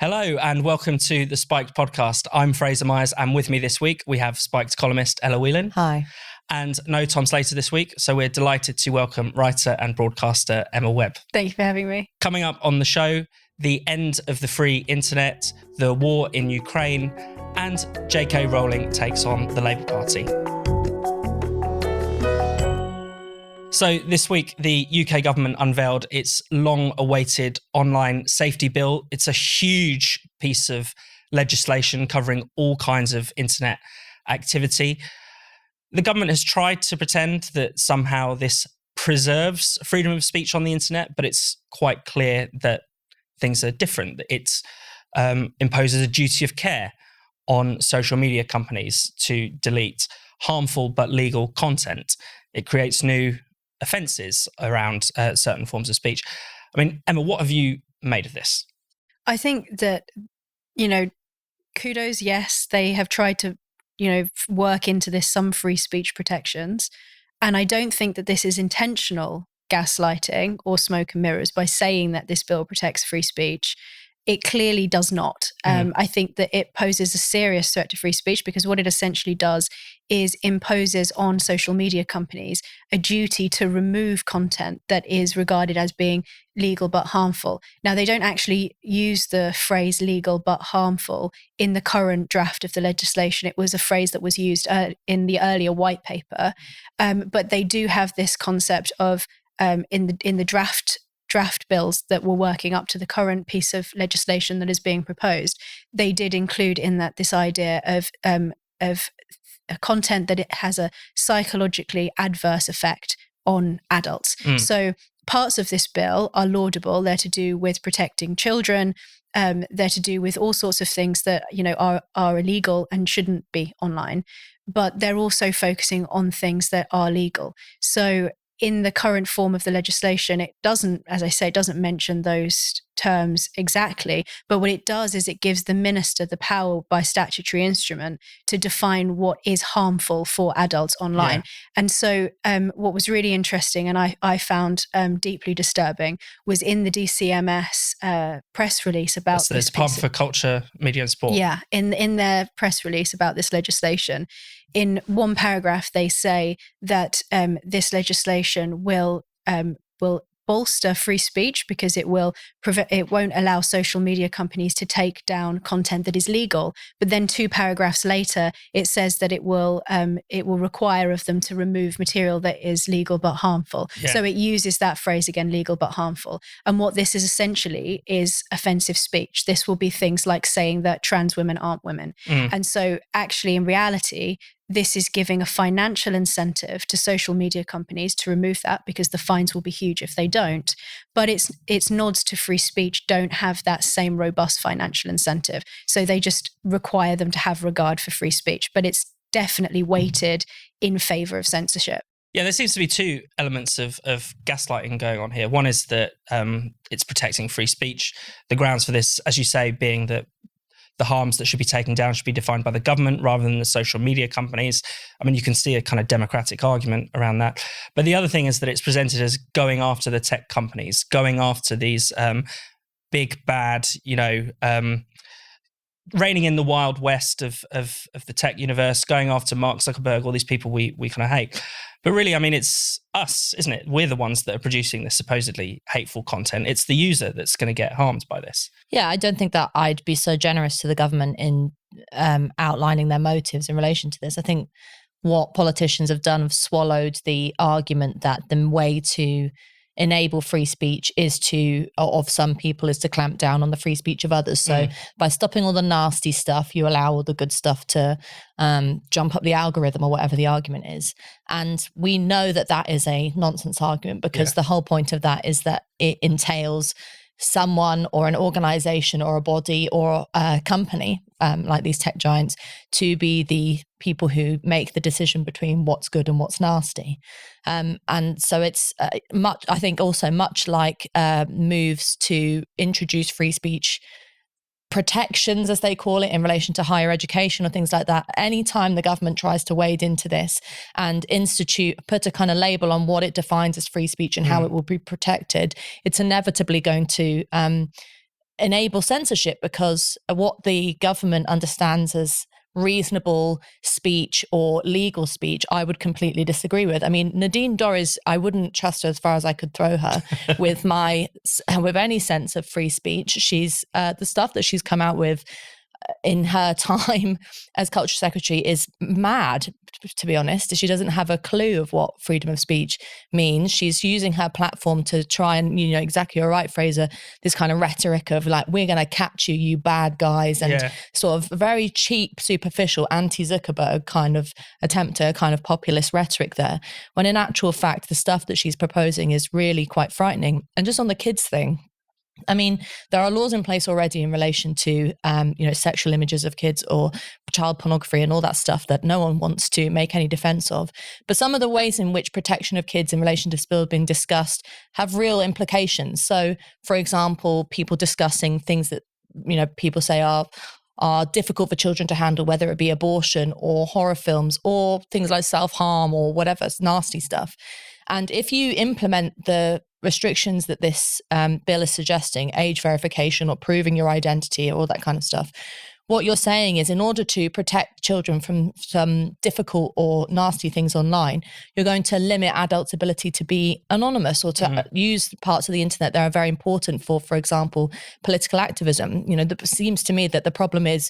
Hello and welcome to the Spiked podcast. I'm Fraser Myers, and with me this week we have Spiked columnist Ella Whelan. Hi. And no Tom Slater this week, so we're delighted to welcome writer and broadcaster Emma Webb. Thank you for having me. Coming up on the show, the end of the free internet, the war in Ukraine, and JK Rowling takes on the Labour Party. So this week, the UK government unveiled its long-awaited online safety bill. It's a huge piece of legislation covering all kinds of internet activity. The government has tried to pretend that somehow this preserves freedom of speech on the internet, but it's quite clear that things are different. It imposes a duty of care on social media companies to delete harmful but legal content. It creates new offences around certain forms of speech. I mean, Emma, what have you made of this? I think that, kudos, yes, they have tried to, work into this some free speech protections. And I don't think that this is intentional gaslighting or smoke and mirrors by saying that this bill protects free speech. It clearly does not. I think that it poses a serious threat to free speech because what it essentially does is imposes on social media companies a duty to remove content that is regarded as being legal but harmful. Now, they don't actually use the phrase legal but harmful in the current draft of the legislation. It was a phrase that was used in the earlier white paper, but they do have this concept of in the draft bills that were working up to the current piece of legislation that is being proposed, they did include in that this idea of a content that it has a psychologically adverse effect on adults. So parts of this bill are laudable. They're to do with protecting children. They're to do with all sorts of things that are illegal and shouldn't be online. But they're also focusing on things that are legal. So in the current form of the legislation, it doesn't, as I say, it doesn't mention those terms exactly, but what it does is it gives the minister the power by statutory instrument to define what is harmful for adults online. Yeah. And so what was really interesting and I found deeply disturbing was in the DCMS press release about so this Department for Culture, Media and Sport. Yeah, in their press release about this legislation, in one paragraph they say that this legislation will bolster free speech because it won't allow social media companies to take down content that is legal. But then 2 paragraphs later, it says that it will require of them to remove material that is legal but harmful. Yeah. So it uses that phrase again, legal but harmful. And what this is essentially is offensive speech. This will be things like saying that trans women aren't women. And so actually in reality, this is giving a financial incentive to social media companies to remove that because the fines will be huge if they don't. But its nods to free speech don't have that same robust financial incentive. So they just require them to have regard for free speech. But it's definitely weighted in favour of censorship. Yeah, there seems to be 2 elements of gaslighting going on here. One is that it's protecting free speech. The grounds for this, as you say, being that the harms that should be taken down should be defined by the government rather than the social media companies. I mean, you can see a kind of democratic argument around that. But the other thing is that it's presented as going after the tech companies, going after these big, bad, reigning in the wild west of the tech universe, going after Mark Zuckerberg, all these people we kind of hate. But really, I mean, it's us, isn't it? We're the ones that are producing this supposedly hateful content. It's the user that's going to get harmed by this. Yeah, I don't think that I'd be so generous to the government in outlining their motives in relation to this. I think what politicians have done have swallowed the argument that the way to enable free speech of some people is to clamp down on the free speech of others. So by stopping all the nasty stuff, you allow all the good stuff to jump up the algorithm or whatever the argument is. And we know that that is a nonsense argument because the whole point of that is that it entails someone or an organization or a body or a company like these tech giants to be the people who make the decision between what's good and what's nasty. And so it's I think also much like moves to introduce free speech protections, as they call it, in relation to higher education or things like that. Anytime the government tries to wade into this and put a kind of label on what it defines as free speech and how it will be protected, it's inevitably going to enable censorship, because what the government understands as reasonable speech or legal speech, I would completely disagree with. I mean, Nadine Dorries, I wouldn't trust her as far as I could throw her with any sense of free speech. She's the stuff that she's come out with in her time as culture secretary is mad, to be honest. She doesn't have a clue of what freedom of speech means. She's using her platform to try and, exactly, you're right, Fraser, this kind of rhetoric of like, we're going to catch you, you bad guys, and sort of very cheap, superficial, anti-Zuckerberg kind of attempt at a kind of populist rhetoric there, when in actual fact, the stuff that she's proposing is really quite frightening. And just on the kids thing, I mean, there are laws in place already in relation to, sexual images of kids or child pornography and all that stuff that no one wants to make any defense of. But some of the ways in which protection of kids in relation to this bill being discussed have real implications. So, for example, people discussing things that, people say are difficult for children to handle, whether it be abortion or horror films or things like self-harm or whatever, nasty stuff. And if you implement the restrictions that this bill is suggesting, age verification or proving your identity or all that kind of stuff, what you're saying is, in order to protect children from some difficult or nasty things online, you're going to limit adults' ability to be anonymous or to use parts of the internet that are very important for example, political activism. It seems to me that the problem is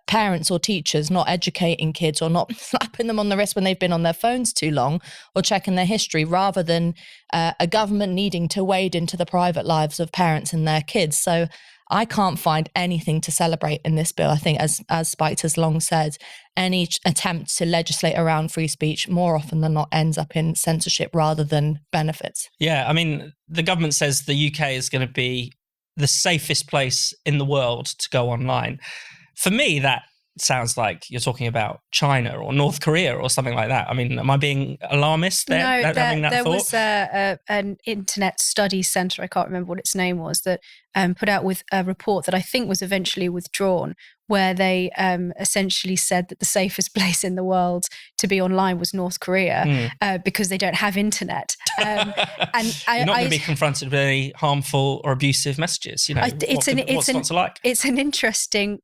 parents or teachers not educating kids or not slapping them on the wrist when they've been on their phones too long or checking their history, rather than a government needing to wade into the private lives of parents and their kids. So I can't find anything to celebrate in this bill. I think, as Spiked has long said, any attempt to legislate around free speech more often than not ends up in censorship rather than benefits. Yeah, I mean, the government says the UK is going to be the safest place in the world to go online. For me, that sounds like you're talking about China or North Korea or something like that. I mean, am I being alarmist there? No, there thought? was an internet study centre, I can't remember what its name was, that put out with a report that I think was eventually withdrawn, where they essentially said that the safest place in the world to be online was North Korea because they don't have internet. And you're not going to be confronted with any harmful or abusive messages. What's not to like? It's an interesting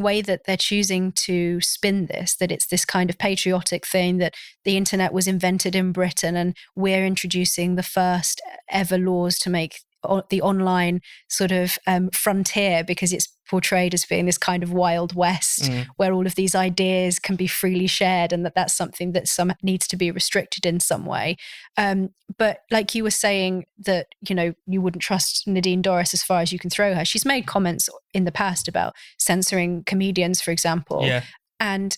way that they're choosing to spin this, that it's this kind of patriotic thing, that the internet was invented in Britain and we're introducing the first ever laws to make the online sort of frontier, because it's portrayed as being this kind of Wild West where all of these ideas can be freely shared, and that's something that needs to be restricted in some way. But like you were saying, that you wouldn't trust Nadine Dorries as far as you can throw her. She's made comments in the past about censoring comedians, for example. Yeah. And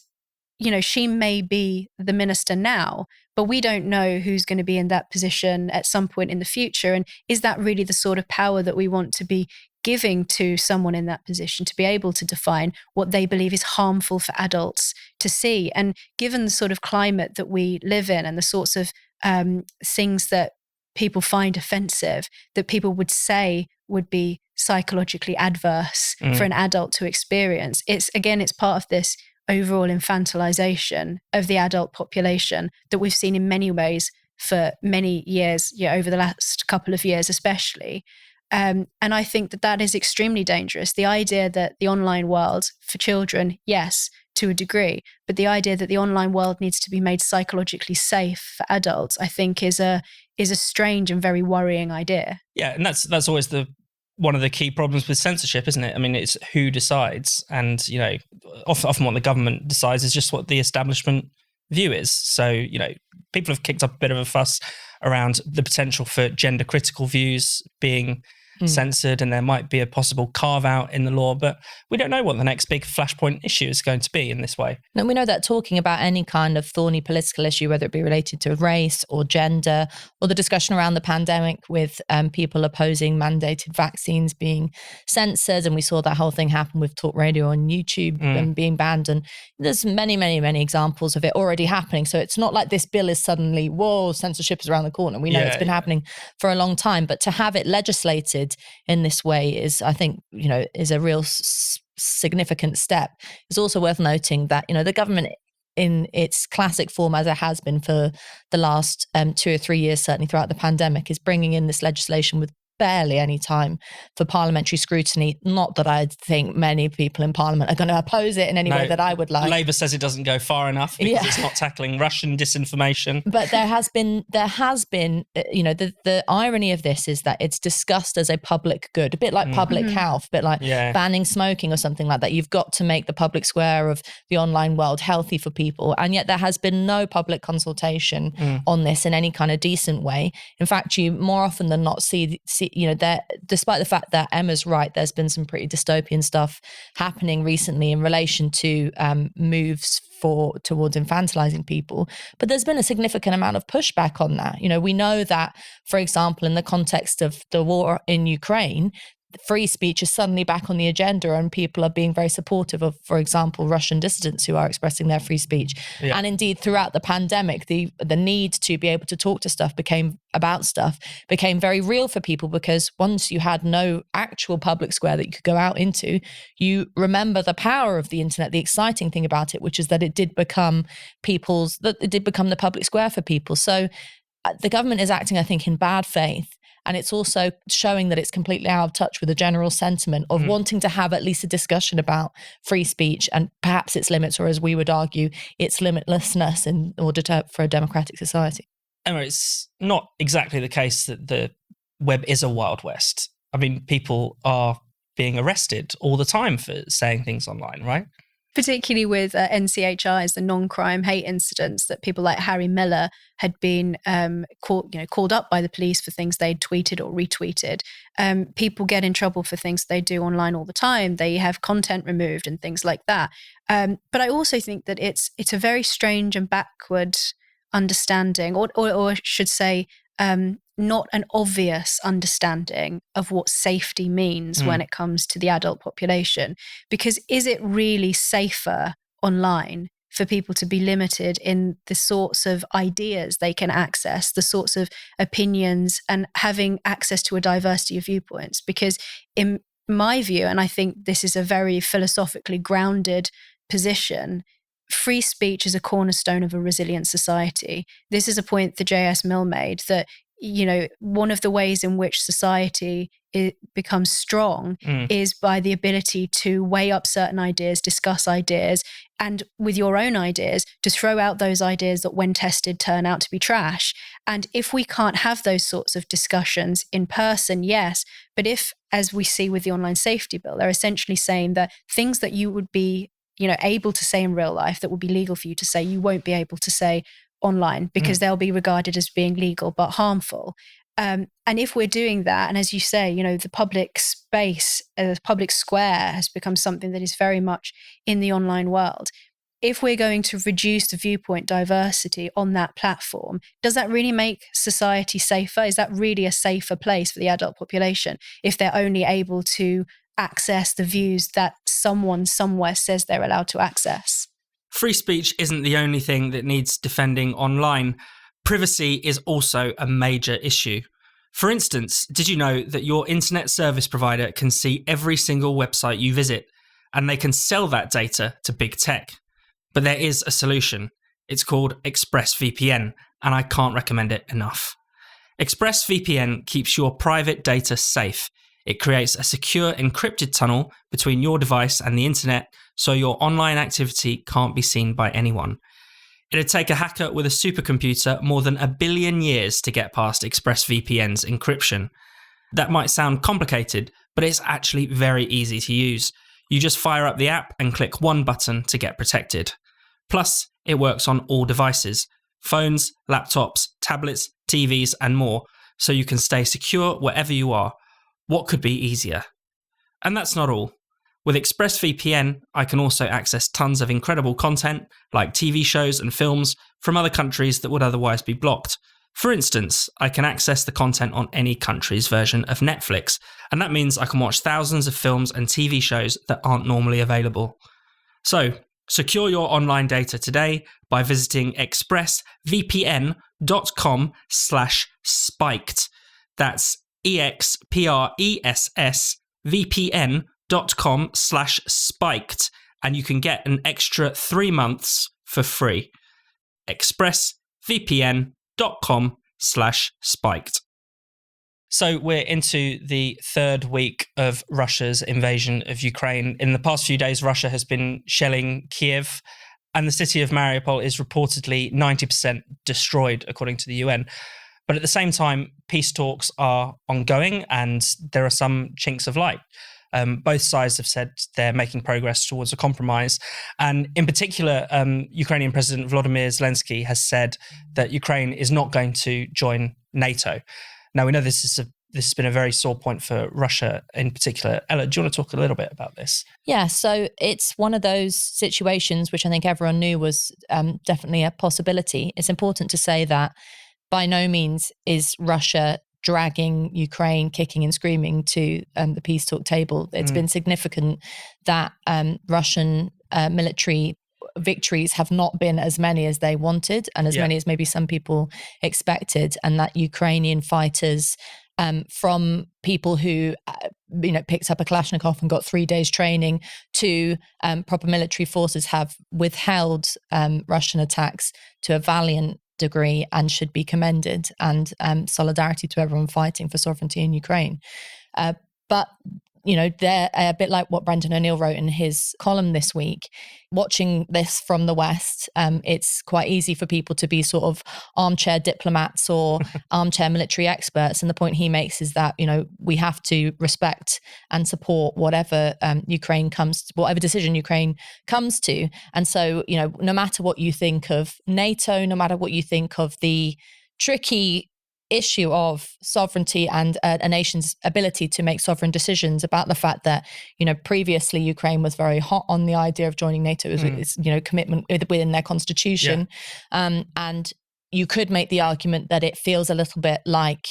she may be the minister now, but we don't know who's going to be in that position at some point in the future. And is that really the sort of power that we want to be giving to someone in that position, to be able to define what they believe is harmful for adults to see? And given the sort of climate that we live in and the sorts of things that people find offensive, that people would say would be psychologically adverse for an adult to experience, it's part of this overall infantilization of the adult population that we've seen in many ways for many years, over the last couple of years especially. And I think that is extremely dangerous. The idea that the online world for children, yes, to a degree, but the idea that the online world needs to be made psychologically safe for adults, I think is a strange and very worrying idea. Yeah, and that's always one of the key problems with censorship, isn't it? I mean, it's who decides, and often what the government decides is just what the establishment view is. So people have kicked up a bit of a fuss around the potential for gender critical views being censored, and there might be a possible carve out in the law, but we don't know what the next big flashpoint issue is going to be in this way. And we know that talking about any kind of thorny political issue, whether it be related to race or gender, or the discussion around the pandemic with people opposing mandated vaccines being censored, and we saw that whole thing happen with talk radio on YouTube and being banned, and there's many, many, many examples of it already happening. So it's not like this bill is suddenly, whoa, censorship is around the corner. We know it's been happening for a long time, but to have it legislated in this way is, I think, is a real significant step. It's also worth noting that, the government in its classic form, as it has been for the last 2 or 3 years, certainly throughout the pandemic, is bringing in this legislation with barely any time for parliamentary scrutiny. Not that I think many people in Parliament are going to oppose it in any way that I would like. Labour says it doesn't go far enough because it's not tackling Russian disinformation. But there has been, the irony of this is that it's discussed as a public good, a bit like public health, a bit like banning smoking or something like that. You've got to make the public square of the online world healthy for people. And yet there has been no public consultation on this in any kind of decent way. In fact, you more often than not see despite the fact that Emma's right, there's been some pretty dystopian stuff happening recently in relation to moves towards infantilizing people. But there's been a significant amount of pushback on that. We know that, for example, in the context of the war in Ukraine, free speech is suddenly back on the agenda and people are being very supportive of, for example, Russian dissidents who are expressing their free speech. Yeah. And indeed, throughout the pandemic, the need to be able to talk to stuff became very real for people, because once you had no actual public square that you could go out into, you remember the power of the internet, the exciting thing about it, which is that it did become the public square for people. So the government is acting, I think, in bad faith. And it's also showing that it's completely out of touch with the general sentiment of wanting to have at least a discussion about free speech and perhaps its limits, or as we would argue, its limitlessness in order for a democratic society. Emma, it's not exactly the case that the web is a Wild West. I mean, people are being arrested all the time for saying things online, right? Particularly with NCHIs, the non-crime hate incidents, that people like Harry Miller had been called up by the police for things they'd tweeted or retweeted. People get in trouble for things they do online all the time. They have content removed and things like that. But I also think that it's a very strange and backward understanding, or I should say, not an obvious understanding of what safety means when it comes to the adult population. Because is it really safer online for people to be limited in the sorts of ideas they can access, the sorts of opinions, and having access to a diversity of viewpoints? Because in my view, and I think this is a very philosophically grounded position, free speech is a cornerstone of a resilient society. This is a point that J.S. Mill made, that one of the ways in which society becomes strong is by the ability to weigh up certain ideas, discuss ideas, and with your own ideas, to throw out those ideas that when tested turn out to be trash. And if we can't have those sorts of discussions in person, yes, but if, as we see with the online safety bill, they're essentially saying that things that you would be able to say in real life, that would be legal for you to say, you won't be able to say online because they'll be regarded as being legal but harmful. And if we're doing that, and as you say, the public space, the public square has become something that is very much in the online world. If we're going to reduce the viewpoint diversity on that platform, does that really make society safer? Is that really a safer place for the adult population if they're only able to access the views that someone somewhere says they're allowed to access? Free speech isn't the only thing that needs defending online. Privacy is also a major issue. For instance, did you know that your internet service provider can see every single website you visit, and they can sell that data to big tech? But there is a solution. It's called ExpressVPN, and I can't recommend it enough. ExpressVPN keeps your private data safe. It creates a secure encrypted tunnel between your device and the internet, so your online activity can't be seen by anyone. It'd take a hacker with a supercomputer more than 1 billion years to get past ExpressVPN's encryption. That might sound complicated, but it's actually very easy to use. You just fire up the app and click one button to get protected. Plus, it works on all devices: phones, laptops, tablets, TVs, and more, so you can stay secure wherever you are. What could be easier? And that's not all. With ExpressVPN, I can also access tons of incredible content, like TV shows and films from other countries that would otherwise be blocked. For instance, I can access the content on any country's version of Netflix, and that means I can watch thousands of films and TV shows that aren't normally available. So, secure your online data today by visiting expressvpn.com/spiked. That's expressvpn.com/spiked, and you can get an extra 3 months for free. expressvpn.com/spiked. So we're into the third week of Russia's invasion of Ukraine. In the past few days, Russia has been shelling Kiev, and the city of Mariupol is reportedly 90% destroyed, according to the UN. But at the same time, peace talks are ongoing, and there are some chinks of light. Both sides have said they're making progress towards a compromise. And in particular, Ukrainian President Volodymyr Zelensky has said that Ukraine is not going to join NATO. Now, we know this has been a very sore point for Russia in particular. Ella, do you want to talk a little bit about this? Yeah, so it's one of those situations which I think everyone knew was definitely a possibility. It's important to say that by no means is Russia dragging Ukraine kicking and screaming to the peace talk table. It's been significant that Russian military victories have not been as many as they wanted and as many as maybe some people expected, and that Ukrainian fighters from people who picked up a Kalashnikov and got 3 days training to proper military forces have withheld Russian attacks to a valiant degree and should be commended, and solidarity to everyone fighting for sovereignty in Ukraine. But they're a bit like what Brendan O'Neill wrote in his column this week. Watching this from the West, it's quite easy for people to be sort of armchair diplomats or armchair military experts. And the point he makes is that, we have to respect and support whatever whatever decision Ukraine comes to. And so, no matter what you think of NATO, no matter what you think of the tricky issue of sovereignty and a nation's ability to make sovereign decisions, about the fact that previously Ukraine was very hot on the idea of joining NATO as its commitment within their constitution, and you could make the argument that it feels a little bit like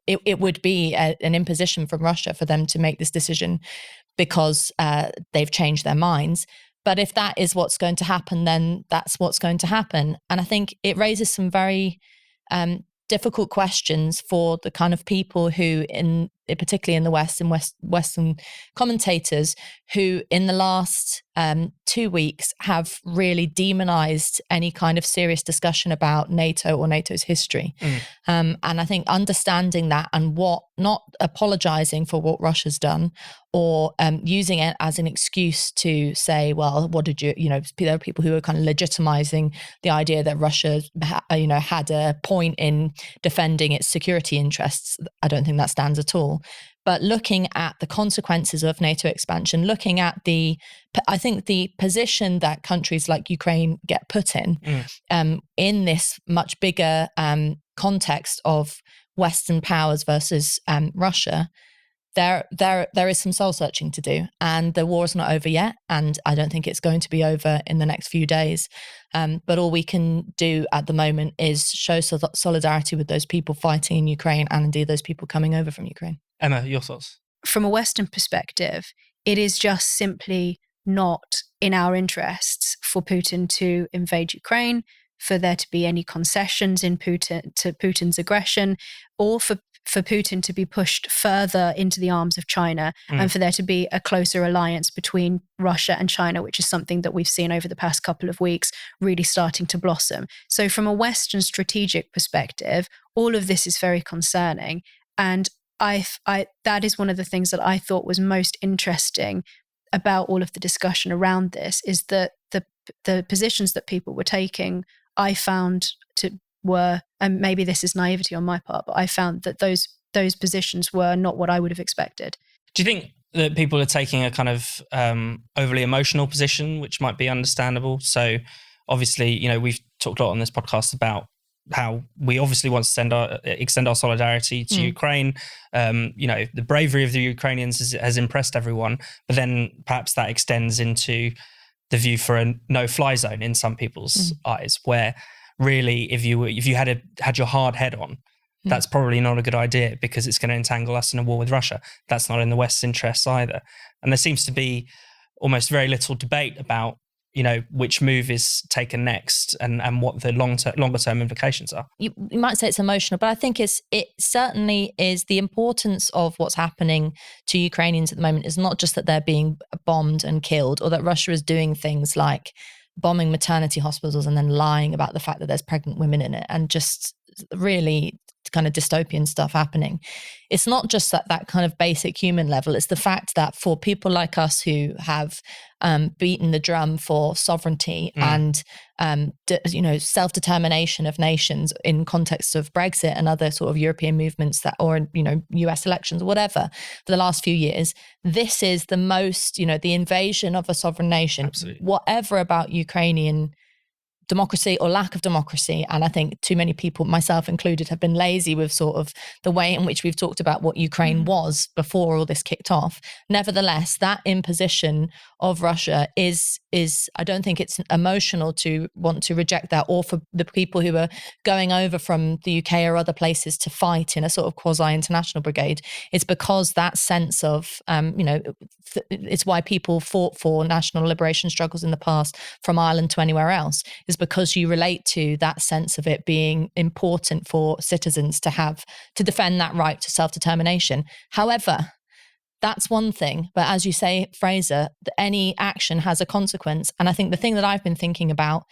it would be an imposition from Russia for them to make this decision because they've changed their minds. But if that is what's going to happen, then that's what's going to happen. And I think it raises some very difficult questions for the kind of people who, particularly in the West and Western commentators, who in the last 2 weeks have really demonized any kind of serious discussion about NATO or NATO's history. And I think understanding that and not apologizing for what Russia's done or using it as an excuse to say, well, what did there are people who are kind of legitimizing the idea that Russia, had a point in defending its security interests. I don't think that stands at all. But looking at the consequences of NATO expansion, looking at I think the position that countries like Ukraine get put in this much bigger context of Western powers versus Russia, there is some soul searching to do, and the war is not over yet, and I don't think it's going to be over in the next few days. But all we can do at the moment is show solidarity with those people fighting in Ukraine, and indeed those people coming over from Ukraine. Emma, your thoughts? From a Western perspective, it is just simply not in our interests for Putin to invade Ukraine, for there to be any concessions to Putin's aggression, or for Putin to be pushed further into the arms of China, and for there to be a closer alliance between Russia and China, which is something that we've seen over the past couple of weeks really starting to blossom. So from a Western strategic perspective, all of this is very concerning. And that is one of the things that I thought was most interesting about all of the discussion around this, is that the positions that people were taking, I found were, and maybe this is naivety on my part, but I found that those positions were not what I would have expected. Do you think that people are taking a kind of overly emotional position, which might be understandable? So obviously, we've talked a lot on this podcast about how we obviously want to extend our solidarity to Ukraine. The bravery of the Ukrainians has impressed everyone, but then perhaps that extends into the view for a no-fly zone in some people's eyes, where really, if you had your hard head on, that's probably not a good idea because it's going to entangle us in a war with Russia. That's not in the West's interests either. And there seems to be almost very little debate about which move is taken next and what the longer term implications are. You might say it's emotional, but I think it certainly is. The importance of what's happening to Ukrainians at the moment is not just that they're being bombed and killed, or that Russia is doing things like bombing maternity hospitals and then lying about the fact that there's pregnant women in it, and just really kind of dystopian stuff happening. It's not just that kind of basic human level. It's the fact that for people like us who have beaten the drum for sovereignty and self-determination of nations in context of Brexit and other sort of European movements or US elections, whatever, for the last few years, this is the most, the invasion of a sovereign nation. Absolutely. Whatever about Ukrainian democracy or lack of democracy. And I think too many people, myself included, have been lazy with sort of the way in which we've talked about what Ukraine was before all this kicked off. Nevertheless, that imposition of Russia is I don't think it's emotional to want to reject that, or for the people who are going over from the UK or other places to fight in a sort of quasi-international brigade. It's because that sense of, it's why people fought for national liberation struggles in the past from Ireland to anywhere else, is because you relate to that sense of it being important for citizens to defend that right to self-determination. However, that's one thing. But as you say, Fraser, any action has a consequence. And I think the thing that I've been thinking about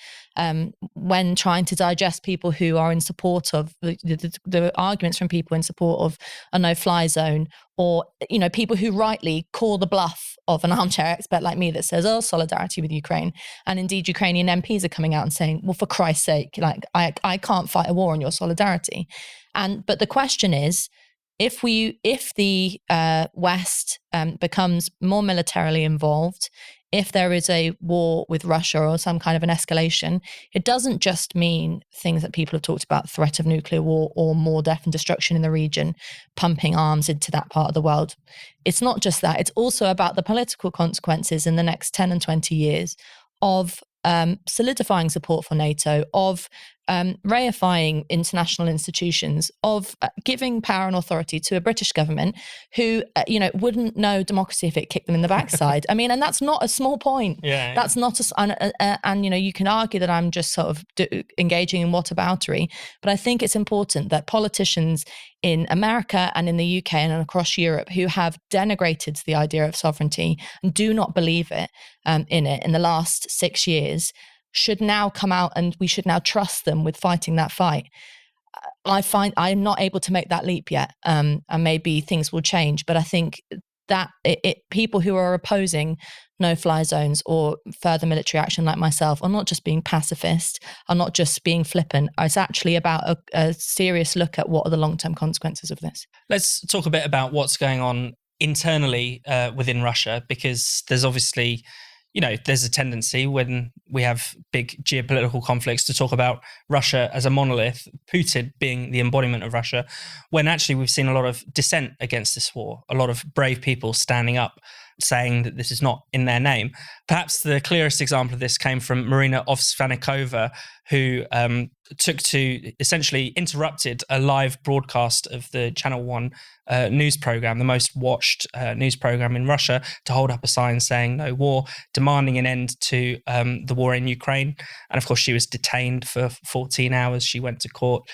when trying to digest people who are in support of the arguments from people in support of a no-fly zone, or, people who rightly call the bluff of an armchair expert like me that says, oh, solidarity with Ukraine. And indeed, Ukrainian MPs are coming out and saying, well, for Christ's sake, I can't fight a war on your solidarity. But the question is, if the West becomes more militarily involved, if there is a war with Russia or some kind of an escalation, it doesn't just mean things that people have talked about, threat of nuclear war or more death and destruction in the region, pumping arms into that part of the world. It's not just that. It's also about the political consequences in the next 10 and 20 years of solidifying support for NATO, of reifying international institutions, of giving power and authority to a British government who, wouldn't know democracy if it kicked them in the backside. I mean, and that's not a small point. Yeah. That's not and you can argue that I'm just sort of engaging in whataboutery, but I think it's important that politicians in America and in the UK and across Europe who have denigrated the idea of sovereignty and do not believe it in the last 6 years should now come out, and we should now trust them with fighting that fight. I find I'm not able to make that leap yet, and maybe things will change. But I think that people who are opposing no-fly zones or further military action like myself are not just being pacifist, are not just being flippant. It's actually about a serious look at what are the long-term consequences of this. Let's talk a bit about what's going on internally within Russia, because there's obviously, there's a tendency when we have big geopolitical conflicts to talk about Russia as a monolith, Putin being the embodiment of Russia, when actually we've seen a lot of dissent against this war, a lot of brave people standing up, saying that this is not in their name. Perhaps the clearest example of this came from Marina Ovsyannikova, who essentially interrupted a live broadcast of the Channel 1 news program, the most watched news program in Russia, to hold up a sign saying no war, demanding an end to the war in Ukraine. And of course, she was detained for 14 hours. She went to court.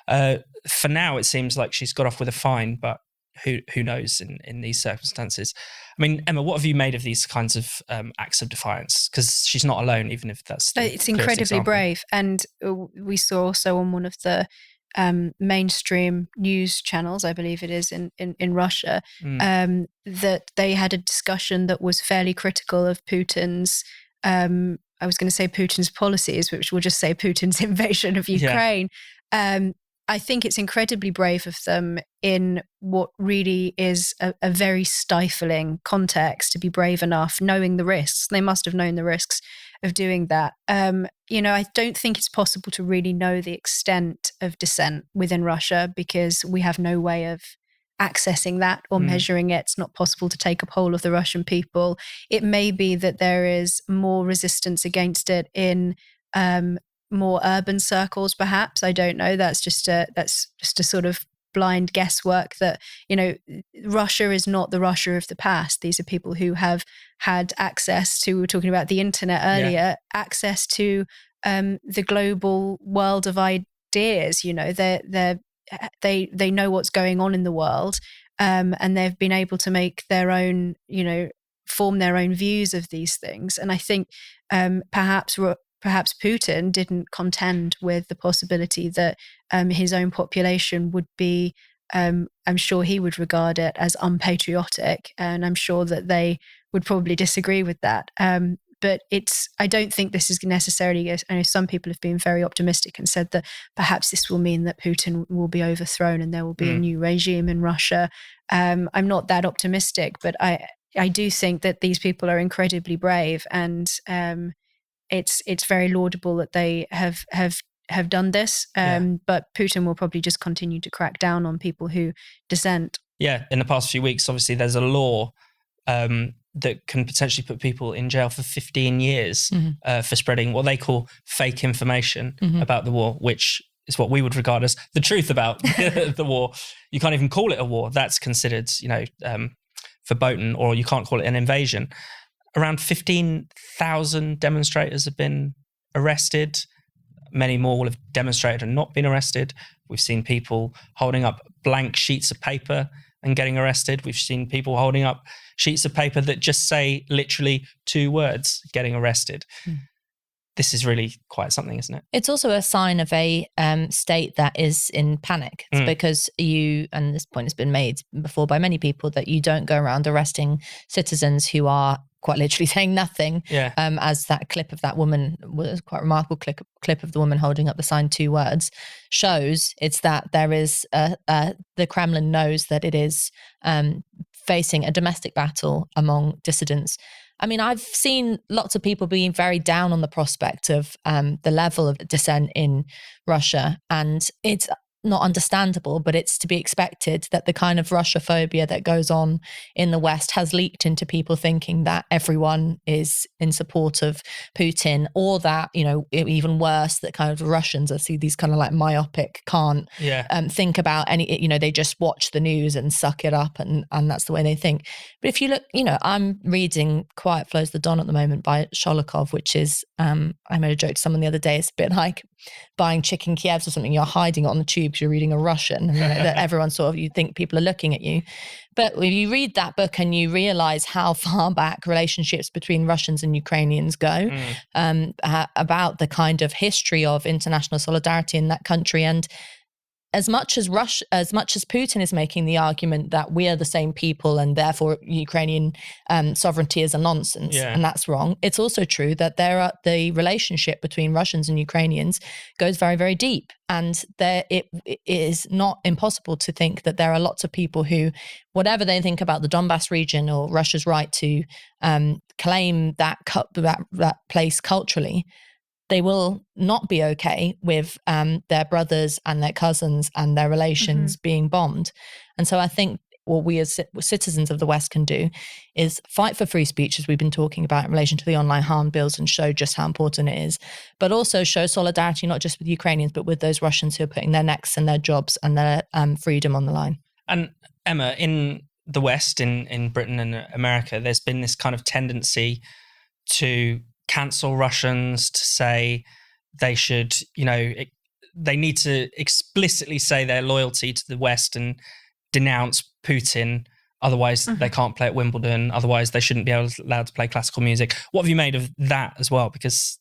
For now, it seems like she's got off with a fine, but who knows in these circumstances. I mean, Emma, what have you made of these kinds of acts of defiance? Because she's not alone, even if that's it's incredibly brave. And we saw also on one of the mainstream news channels, I believe it is in Russia, that they had a discussion that was fairly critical of Putin's, I was going to say Putin's policies, which we'll just say Putin's invasion of Ukraine. Yeah. I think it's incredibly brave of them in what really is a very stifling context to be brave enough, knowing the risks. They must have known the risks of doing that. I don't think it's possible to really know the extent of dissent within Russia because we have no way of accessing that or measuring it. It's not possible to take a poll of the Russian people. It may be that there is more resistance against it in more urban circles, perhaps. I don't know. That's just a sort of blind guesswork that, Russia is not the Russia of the past. These are people who have had access to, we were talking about the internet earlier, access to the global world of ideas. They know what's going on in the world, and they've been able to make their own, form their own views of these things. And I think perhaps perhaps Putin didn't contend with the possibility that his own population would be, I'm sure he would regard it as unpatriotic, and I'm sure that they would probably disagree with that. But I don't think this is necessarily, I know some people have been very optimistic and said that perhaps this will mean that Putin will be overthrown and there will be a new regime in Russia. I'm not that optimistic, but I do think that these people are incredibly brave, and it's very laudable that they have done this. But Putin will probably just continue to crack down on people who dissent. Yeah, in the past few weeks, obviously, there's a law that can potentially put people in jail for 15 years for spreading what they call fake information about the war, which is what we would regard as the truth about the war. You can't even call it a war. That's considered, verboten, or you can't call it an invasion. Around 15,000 demonstrators have been arrested. Many more will have demonstrated and not been arrested. We've seen people holding up blank sheets of paper and getting arrested. We've seen people holding up sheets of paper that just say literally 2 words, getting arrested. This is really quite something, isn't it? It's also a sign of a state that is in panic. It's because and this point has been made before by many people, that you don't go around arresting citizens who are quite literally saying nothing. As that clip of that woman, was quite a remarkable clip of the woman holding up the sign 2 words, shows. It's that there is the Kremlin knows that it is facing a domestic battle among dissidents. I mean, I've seen lots of people being very down on the prospect of the level of dissent in Russia, and it's not understandable, but it's to be expected that the kind of Russophobia that goes on in the West has leaked into people thinking that everyone is in support of Putin, or that, even worse, that kind of Russians are these kind of like myopic, can't think about any, they just watch the news and suck it up, and that's the way they think. But if you look, I'm reading Quiet Flows the Don at the moment by Sholokhov, which is, I made a joke to someone the other day, it's a bit like buying chicken Kievs or something. You're hiding it on the tube because you're reading a Russian, and that everyone you think people are looking at you. But when you read that book and you realize how far back relationships between Russians and Ukrainians go, about the kind of history of international solidarity in that country, and as much as Putin is making the argument that we are the same people and therefore Ukrainian sovereignty is a nonsense, and that's wrong, it's also true that the relationship between Russians and Ukrainians goes very, very deep. And it is not impossible to think that there are lots of people who, whatever they think about the Donbass region or Russia's right to claim that place culturally, they will not be okay with their brothers and their cousins and their relations being bombed. And so I think what we as citizens of the West can do is fight for free speech, as we've been talking about in relation to the online harm bills, and show just how important it is, but also show solidarity not just with Ukrainians, but with those Russians who are putting their necks and their jobs and their freedom on the line. And Emma, in the West, in Britain and America, there's been this kind of tendency to cancel Russians, to say they should, they need to explicitly say their loyalty to the West and denounce Putin. Otherwise, they can't play at Wimbledon. Otherwise, they shouldn't be allowed to play classical music. What have you made of that as well? Because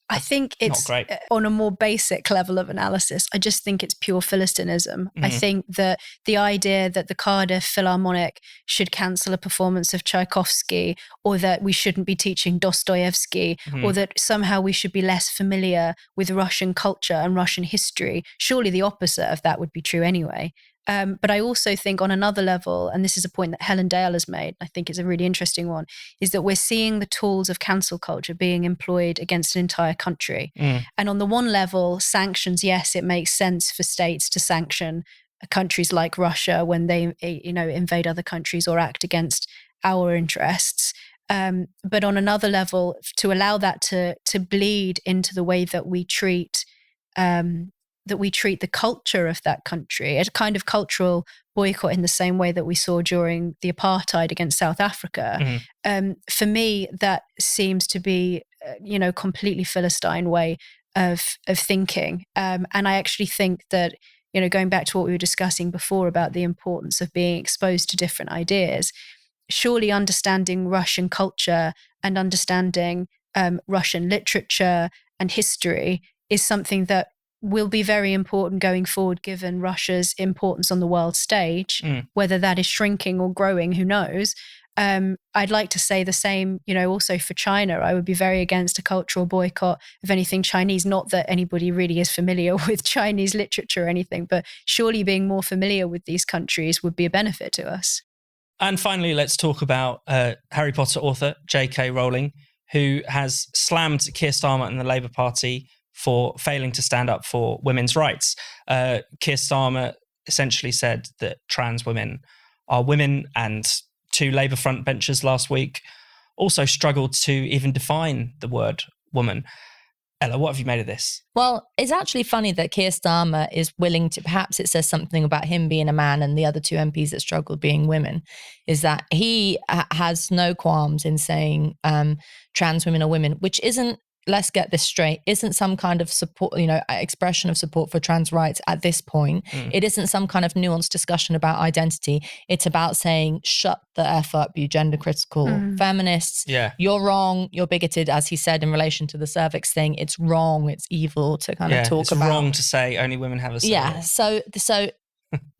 I think it's not great. On a more basic level of analysis, I just think it's pure Philistinism. I think that the idea that the Cardiff Philharmonic should cancel a performance of Tchaikovsky, or that we shouldn't be teaching Dostoevsky, or that somehow we should be less familiar with Russian culture and Russian history, surely the opposite of that would be true anyway. But I also think on another level, and this is a point that Helen Dale has made, I think it's a really interesting one, is that we're seeing the tools of cancel culture being employed against an entire country. And on the one level, sanctions, yes, it makes sense for states to sanction countries like Russia when they, invade other countries or act against our interests. But on another level, to allow that to bleed into the way that we treat the culture of that country, a kind of cultural boycott in the same way that we saw during the apartheid against South Africa. For me, that seems to be, completely Philistine way of thinking. And I actually think that, going back to what we were discussing before about the importance of being exposed to different ideas, surely understanding Russian culture and understanding Russian literature and history is something that will be very important going forward, given Russia's importance on the world stage. Whether that is shrinking or growing, who knows? I'd like to say the same, also for China. I would be very against a cultural boycott of anything Chinese. Not that anybody really is familiar with Chinese literature or anything, but surely being more familiar with these countries would be a benefit to us. And finally, let's talk about Harry Potter author JK Rowling, who has slammed Keir Starmer and the Labour Party for failing to stand up for women's rights. Keir Starmer essentially said that trans women are women, and two Labour front benchers last week also struggled to even define the word woman. Ella, what have you made of this? Well, it's actually funny that Keir Starmer is willing to, perhaps it says something about him being a man and the other two MPs that struggled being women, is that he has no qualms in saying trans women are women, which isn't, let's get this straight, isn't some kind of support, expression of support for trans rights at this point. It isn't some kind of nuanced discussion about identity. It's about saying, shut the F up, you gender critical feminists. Yeah. You're wrong. You're bigoted, as he said in relation to the cervix thing. It's wrong. It's evil to kind of talk about. It's wrong to say only women have a say. Yeah. So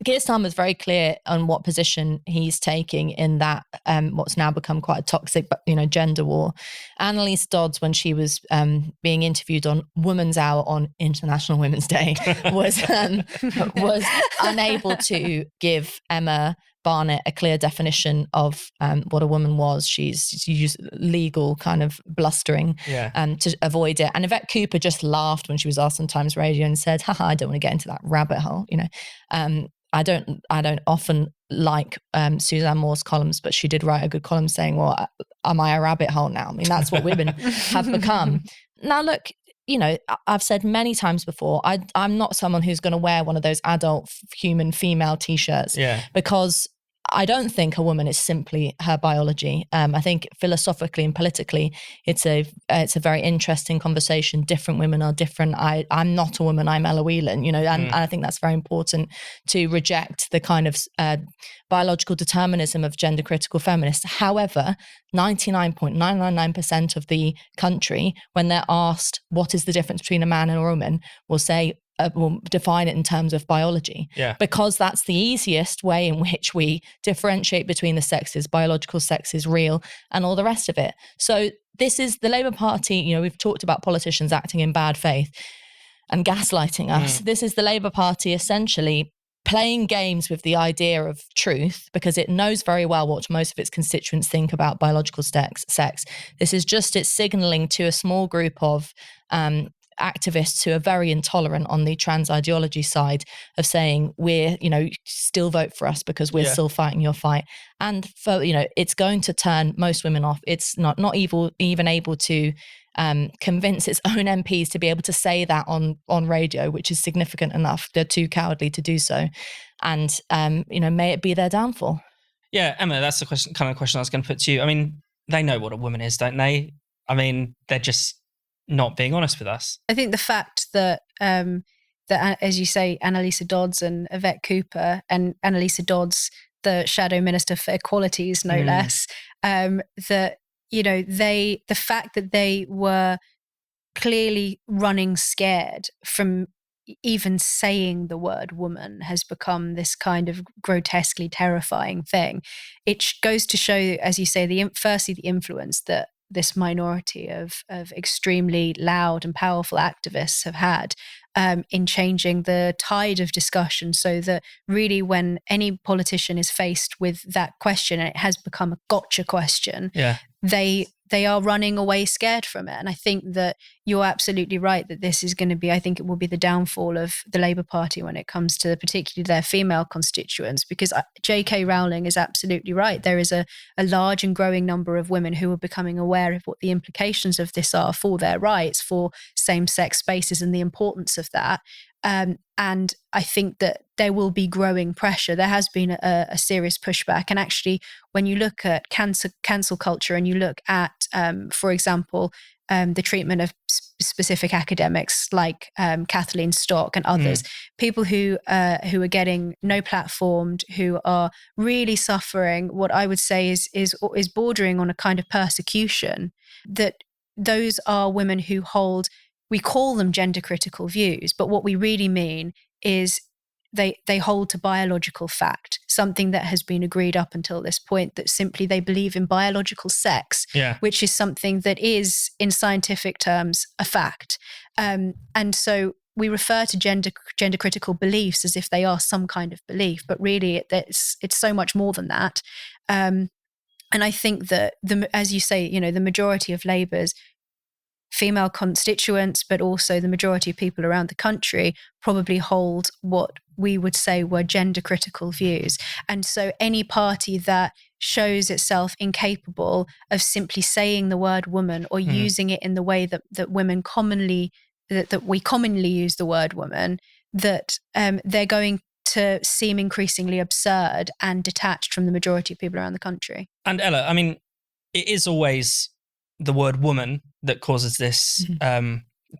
Keir Starmer is very clear on what position he's taking in that what's now become quite a toxic, gender war. Annalise Dodds, when she was being interviewed on Women's Hour on International Women's Day, was unable to give Emma Barnett a clear definition of what a woman was. She's used legal kind of blustering to avoid it. And Yvette Cooper just laughed when she was asked on Times Radio and said, haha, I don't want to get into that rabbit hole. I don't often like Suzanne Moore's columns, but she did write a good column saying, well, am I a rabbit hole now? I mean, that's what women have become. Now, look, I've said many times before, I'm not someone who's going to wear one of those adult human female t-shirts because I don't think a woman is simply her biology. I think philosophically and politically, it's a very interesting conversation. Different women are different. I'm not a woman. I'm Ella Whelan. And I think that's very important to reject the kind of biological determinism of gender critical feminists. However, 99.999% of the country, when they're asked what is the difference between a man and a woman, will say, will define it in terms of biology, because that's the easiest way in which we differentiate between the sexes. Biological sex is real and all the rest of it. So this is the Labour Party. We've talked about politicians acting in bad faith and gaslighting us. This is the Labour Party essentially playing games with the idea of truth, because it knows very well what most of its constituents think about biological sex. This is just it signalling to a small group of activists who are very intolerant on the trans ideology side of saying, we're, still vote for us because we're still fighting your fight. And for, it's going to turn most women off. It's not even able to convince its own MPs to be able to say that on radio, which is significant enough. They're too cowardly to do so. And, may it be their downfall. Yeah, Emma, that's the kind of question I was going to put to you. I mean, they know what a woman is, don't they? I mean, they're just not being honest with us. I think the fact that, as you say, Annalisa Dodds and Yvette Cooper, and Annalisa Dodds, the Shadow Minister for Equalities, no less, that, the fact that they were clearly running scared from even saying the word woman has become this kind of grotesquely terrifying thing. It goes to show, as you say, firstly, the influence that this minority of extremely loud and powerful activists have had in changing the tide of discussion, so that really when any politician is faced with that question, and it has become a gotcha question, they are running away scared from it. And I think that you're absolutely right that this is going to be, I think it will be the downfall of the Labour Party when it comes to particularly their female constituents, because JK Rowling is absolutely right. There is a large and growing number of women who are becoming aware of what the implications of this are for their rights, for same-sex spaces, and the importance of that. And I think that there will be growing pressure. There has been a serious pushback. And actually, when you look at cancel culture and you look at, for example, the treatment of specific academics like Kathleen Stock and others, people who are getting no platformed, who are really suffering what I would say is bordering on a kind of persecution, that those are women who hold we call them gender critical views, but what we really mean is they hold to biological fact, something that has been agreed up until this point, that simply they believe in biological sex, which is something that is, in scientific terms, a fact. And so we refer to gender critical beliefs as if they are some kind of belief, but really it's so much more than that. And I think that, as you say, the majority of Labour's female constituents, but also the majority of people around the country, probably hold what we would say were gender critical views. And so any party that shows itself incapable of simply saying the word woman or using it in the way that women commonly, that we commonly use the word woman, that they're going to seem increasingly absurd and detached from the majority of people around the country. And Ella, I mean, it is always the word woman that causes this,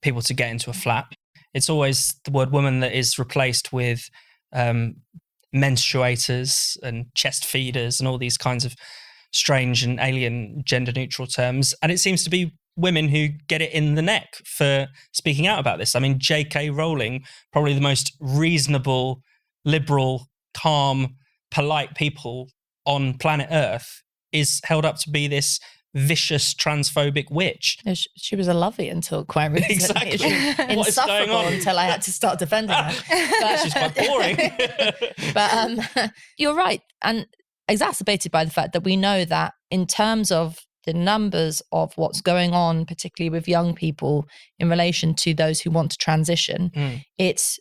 people to get into a flap. It's always the word woman that is replaced with menstruators and chest feeders and all these kinds of strange and alien gender neutral terms. And it seems to be women who get it in the neck for speaking out about this. I mean, JK Rowling, probably the most reasonable, liberal, calm, polite people on planet Earth, is held up to be this vicious transphobic witch. She was a lovey until quite recently. Exactly. What is going Insufferable on? until I had to start defending her. But she's quite boring. But you're right. And exacerbated by the fact that we know that in terms of the numbers of what's going on, particularly with young people in relation to those who want to transition, it's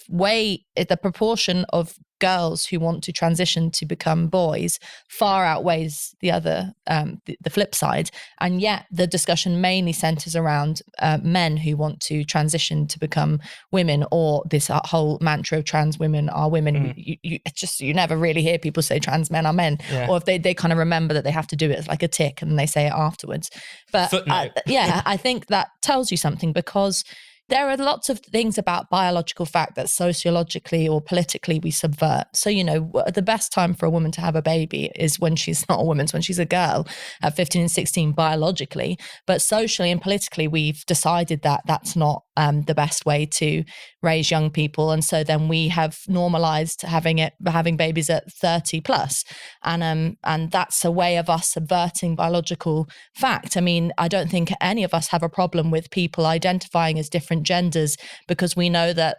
the proportion of girls who want to transition to become boys far outweighs the other, the flip side. And yet the discussion mainly centers around men who want to transition to become women, or this whole mantra of trans women are women. You never really hear people say trans men are men, or if they kind of remember that they have to do it as like a tick and they say it afterwards. But I think that tells you something, because there are lots of things about biological fact that sociologically or politically we subvert. So, the best time for a woman to have a baby is when she's not a woman, it's when she's a girl at 15 and 16 biologically. But socially and politically, we've decided that that's not the best way to raise young people. And so then we have normalized having babies at 30 plus. And that's a way of us subverting biological fact. I mean, I don't think any of us have a problem with people identifying as different genders, because we know that,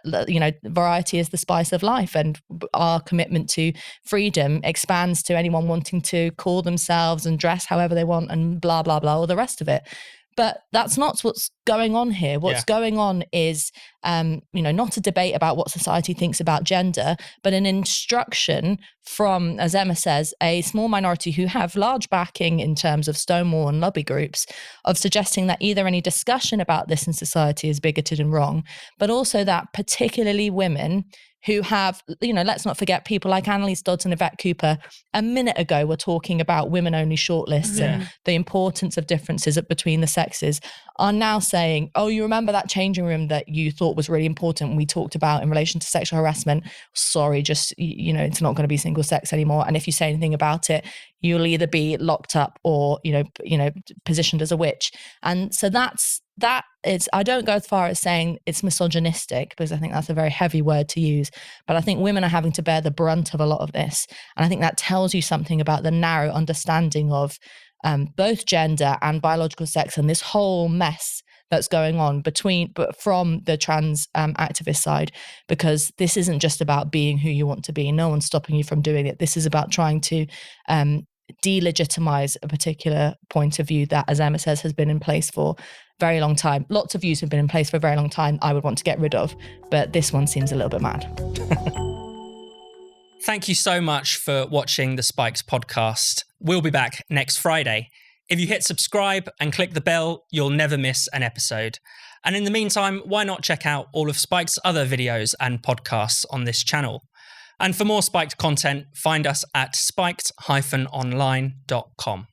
variety is the spice of life, and our commitment to freedom expands to anyone wanting to call themselves and dress however they want and blah, blah, blah, all the rest of it. But that's not what's going on here. What's going on is, not a debate about what society thinks about gender, but an instruction from, as Emma says, a small minority who have large backing in terms of Stonewall and lobby groups, of suggesting that either any discussion about this in society is bigoted and wrong, but also that particularly women who have, let's not forget people like Annalise Dodds and Yvette Cooper a minute ago were talking about women-only shortlists and the importance of differences between the sexes, are now saying, oh, you remember that changing room that you thought was really important we talked about in relation to sexual harassment? Sorry, just, it's not going to be single sex anymore. And if you say anything about it, you'll either be locked up or, positioned as a witch. And so that is, I don't go as far as saying it's misogynistic, because I think that's a very heavy word to use, but I think women are having to bear the brunt of a lot of this. And I think that tells you something about the narrow understanding of both gender and biological sex, and this whole mess that's going on from the trans activist side, because this isn't just about being who you want to be. No one's stopping you from doing it. This is about trying to delegitimize a particular point of view that, as Emma says, has been in place for a very long time. Lots of views have been in place for a very long time I would want to get rid of, but this one seems a little bit mad. Thank you so much for watching the Spikes podcast. We'll be back next Friday. If you hit subscribe and click the bell, you'll never miss an episode. And in the meantime, why not check out all of Spike's other videos and podcasts on this channel? And for more Spiked content, find us at spiked-online.com.